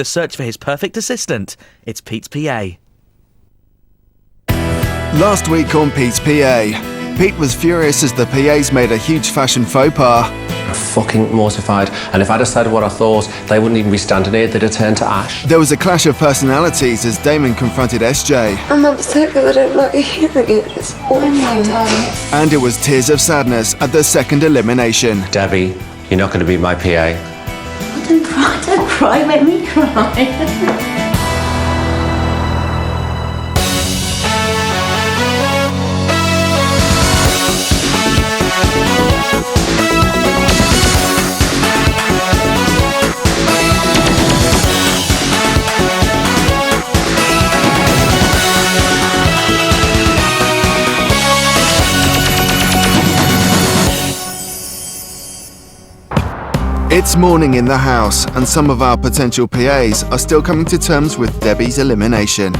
The search for his perfect assistant. It's Pete's PA. Last week on Pete's PA, Pete was furious as the PAs made a huge fashion faux pas. Fucking mortified, and if I'd have said what I thought, they wouldn't even be standing here, they'd have turned to ash. There was a clash of personalities as Damon confronted SJ. I'm upset because I don't like hearing it. It's awful. And it was tears of sadness at the second elimination. Debbie, you're not going to be my PA. Don't cry, make me cry. It's morning in the house, and some of our potential PAs are still coming to terms with Debbie's elimination.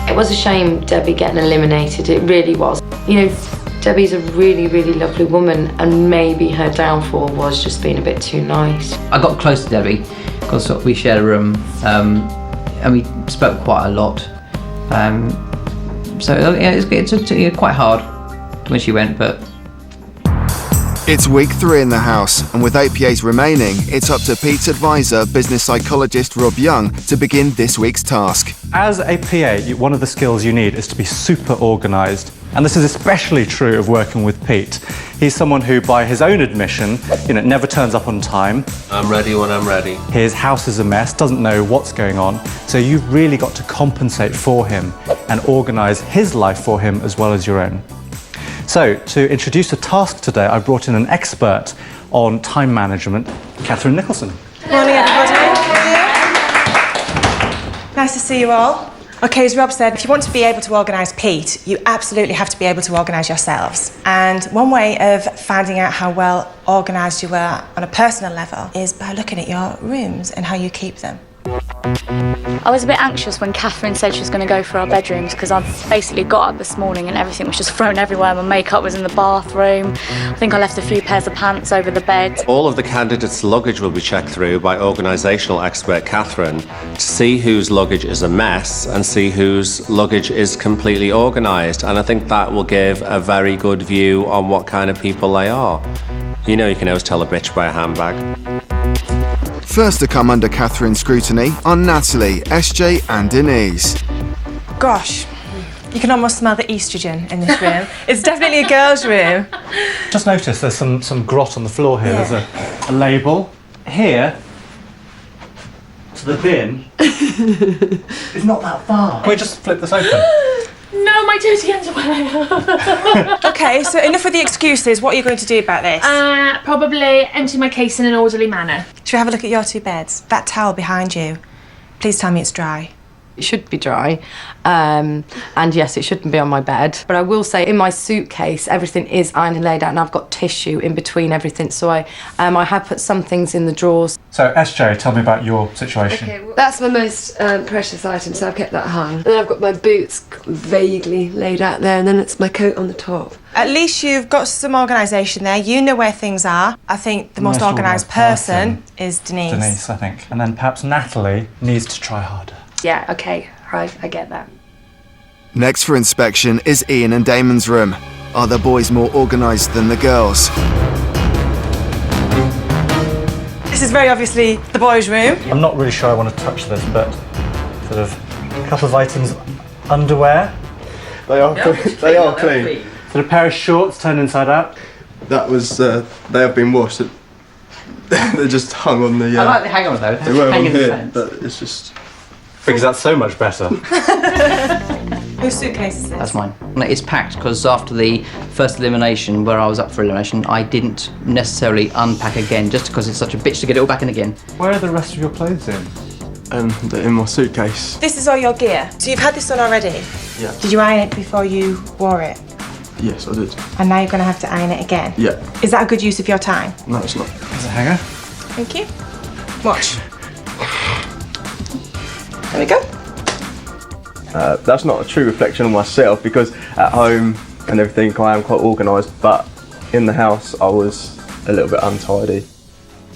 It was a shame Debbie getting eliminated, it really was. You know, Debbie's a really, really lovely woman, and maybe her downfall was just being a bit too nice. I got close to Debbie because we shared a room and we spoke quite a lot. So yeah, it's quite hard when she went, but... It's week 3 in the house, and with 8 PAs remaining, it's up to Pete's advisor, business psychologist Rob Young, to begin this week's task. As a PA, one of the skills you need is to be super organised. And this is especially true of working with Pete. He's someone who, by his own admission, never turns up on time. I'm ready when I'm ready. His house is a mess, doesn't know what's going on. So you've really got to compensate for him and organise his life for him as well as your own. So, to introduce the task today, I brought in an expert on time management, Catherine Nicholson. Morning, everybody. Nice to see you all. Okay, as Rob said, if you want to be able to organise Pete, you absolutely have to be able to organise yourselves. And one way of finding out how well organised you are on a personal level is by looking at your rooms and how you keep them. I was a bit anxious when Catherine said she was going to go for our bedrooms because I basically got up this morning and everything was just thrown everywhere. My makeup was in the bathroom. I think I left a few pairs of pants over the bed. All of the candidates' luggage will be checked through by organisational expert Catherine to see whose luggage is a mess and see whose luggage is completely organised. And I think that will give a very good view on what kind of people they are. You know, you can always tell a bitch by a handbag. First to come under Catherine's scrutiny are Natalie, SJ and Denise. Gosh, you can almost smell the oestrogen in this room. It's definitely a girl's room. Just notice there's some grot on the floor here. Yeah. There's a label. Here, to the bin, it's not that far. Can we just flip this open? No, my dirty underwear. Okay, so enough with the excuses. What are you going to do about this? Probably empty my case in an orderly manner. Should we have a look at your 2 beds? That towel behind you. Please tell me it's dry. It should be dry, and yes, it shouldn't be on my bed. But I will say, in my suitcase, everything is ironed and laid out, and I've got tissue in between everything, so I have put some things in the drawers. So, SJ, tell me about your situation. Okay, well, that's my most precious item, so I've kept that hung. And then I've got my boots vaguely laid out there, and then it's my coat on the top. At least you've got some organisation there. You know where things are. I think the most organised person is Denise. Denise, I think. And then perhaps Natalie needs to try harder. Yeah, okay, right, I get that. Next for inspection is Ian and Damon's room. Are the boys more organised than the girls? This is very obviously the boys' room. I'm not really sure I want to touch this, but sort of a couple of items. Underwear. They are clean. So a pair of shorts turned inside out. That was, they have been washed. They're just hung on the... I like the hang on though. They were on here, but it's just... Because that's so much better. Whose suitcase is this? That's mine. It's packed because after the first elimination, where I was up for elimination, I didn't necessarily unpack again just because it's such a bitch to get it all back in again. Where are the rest of your clothes in? They're in my suitcase. This is all your gear. So you've had this on already? Yeah. Did you iron it before you wore it? Yes, I did. And now you're going to have to iron it again? Yeah. Is that a good use of your time? No, it's not. There's a hanger. Thank you. Watch. There we go. That's not a true reflection of myself because at home and everything I am quite organised, but in the house I was a little bit untidy.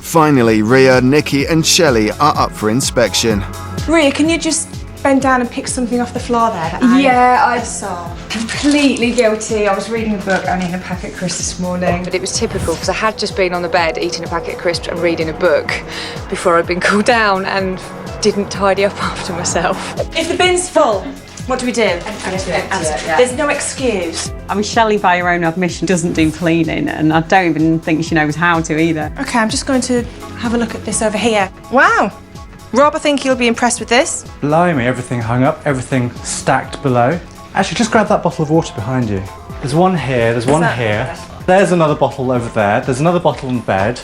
Finally, Ria, Nikki and Shelley are up for inspection. Ria, can you just bend down and pick something off the floor there that I saw? Completely guilty. I was reading a book and eating a packet of crisps this morning. But it was typical because I had just been on the bed eating a packet of crisps and reading a book before I'd been cooled down and didn't tidy up after myself. If the bin's full, what do we do? There's no excuse. I mean, Shelley, by her own admission, doesn't do cleaning, and I don't even think she knows how to either. Okay, I'm just going to have a look at this over here. Wow! Rob, I think you'll be impressed with this. Blimey, everything hung up, everything stacked below. Actually, just grab that bottle of water behind you. There's one here, there's one here. There's another bottle over there, there's another bottle on the bed.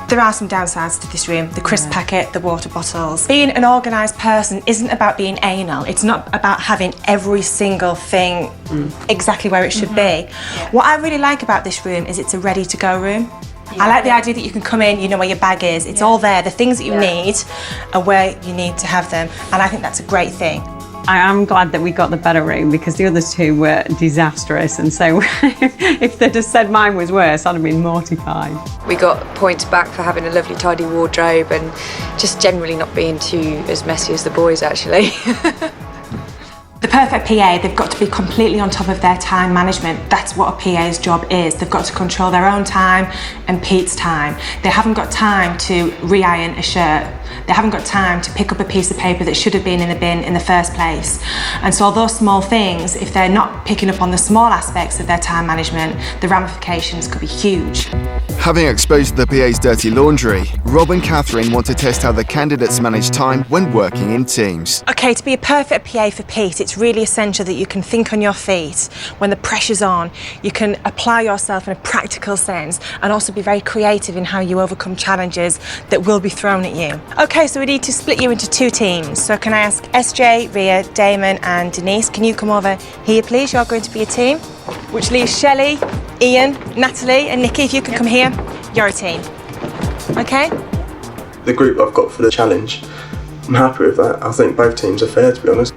There are some downsides to this room. The crisp packet, the water bottles. Being an organised person isn't about being anal. It's not about having every single thing exactly where it should be. What I really like about this room is it's a ready-to-go room. I like the idea that you can come in, you know where your bag is, it's all there. The things that you need are where you need to have them, and I think that's a great thing. I am glad that we got the better room because the other two were disastrous, and so if they'd just said mine was worse, I'd have been mortified. We got points back for having a lovely tidy wardrobe and just generally not being too as messy as the boys actually. The perfect PA, they've got to be completely on top of their time management. That's what a PA's job is. They've got to control their own time and Pete's time. They haven't got time to re-iron a shirt. They haven't got time to pick up a piece of paper that should have been in the bin in the first place. And so all those small things, if they're not picking up on the small aspects of their time management, the ramifications could be huge. Having exposed the PA's dirty laundry, Rob and Catherine want to test how the candidates manage time when working in teams. Okay, to be a perfect PA for Pete, it's really essential that you can think on your feet when the pressure's on. You can apply yourself in a practical sense and also be very creative in how you overcome challenges that will be thrown at you. Okay, so we need to split you into two teams. So can I ask SJ, Ria, Damon and Denise, can you come over here please? You're going to be a team. Which leaves Shelley, Ian, Natalie and Nikki, if you can come here, you're a team. Okay? The group I've got for the challenge, I'm happy with that. I think both teams are fair, to be honest.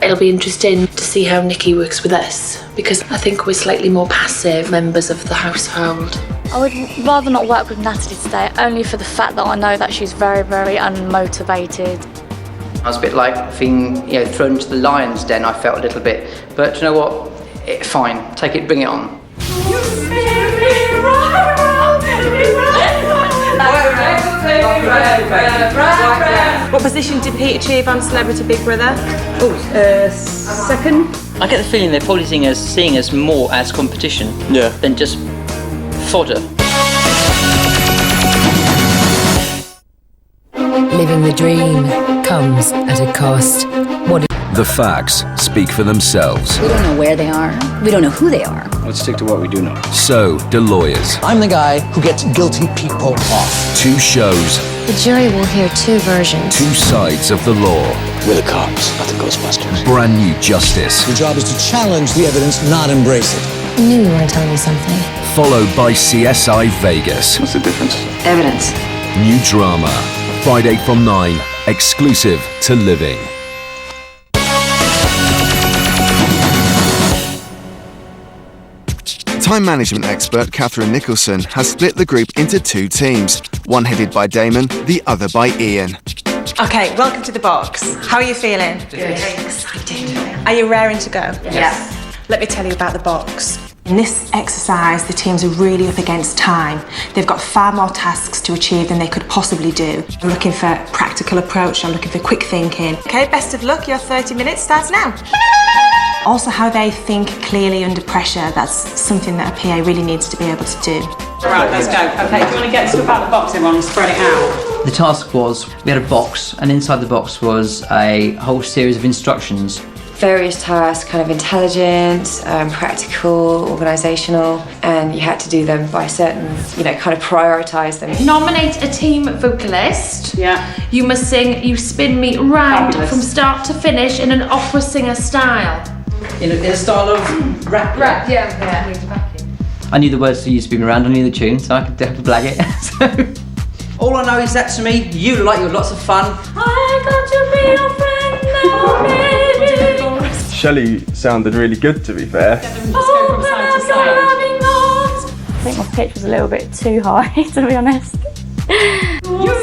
It'll be interesting to see how Nikki works with us because I think we're slightly more passive members of the household. I would rather not work with Natalie today, only for the fact that I know that she's very, very unmotivated. I was a bit like being, thrown into the lion's den. I felt a little bit, but you know what? Fine, take it, bring it on. What position did Pete achieve on Celebrity Big Brother? Second. I get the feeling they're probably seeing us more as competition than just fodder. Living the dream comes at a cost. The facts speak for themselves. We don't know where they are. We don't know who they are. Let's stick to what we do know. So do lawyers. I'm the guy who gets guilty people off. Two shows. The jury will hear two versions. Two sides of the law. We're the cops, not the Ghostbusters. Brand new justice. Your job is to challenge the evidence, not embrace it. I knew you weren't telling me something. Followed by CSI Vegas. What's the difference? Evidence. New drama. Friday from 9. Exclusive to Living. Time management expert Catherine Nicholson has split the group into two teams, one headed by Damon, the other by Ian. Okay, welcome to the box. How are you feeling? Good. Excited. Are you raring to go? Yes. Let me tell you about the box. In this exercise, the teams are really up against time. They've got far more tasks to achieve than they could possibly do. I'm looking for practical approach, I'm looking for quick thinking. Okay, best of luck, your 30 minutes starts now. Also how they think clearly under pressure, that's something that a PA really needs to be able to do. Right, let's go. Okay, do you want to get stuff out of the box everyone and spread it out? The task was, we had a box, and inside the box was a whole series of instructions. Various tasks, kind of intelligent, practical, organisational, and you had to do them by certain, kind of prioritise them. Nominate a team vocalist. Yeah. You must sing You Spin Me Round Fabulous. from start to finish in an opera singer style. In a style of rap. Yeah. I knew the words to You Spin Me Round, I knew the tune, so I could definitely blag it. So, all I know is that to me, you look like you had lots of fun. I got to be your friend now, baby. Shelley sounded really good, to be fair. I think my pitch was a little bit too high, to be honest. You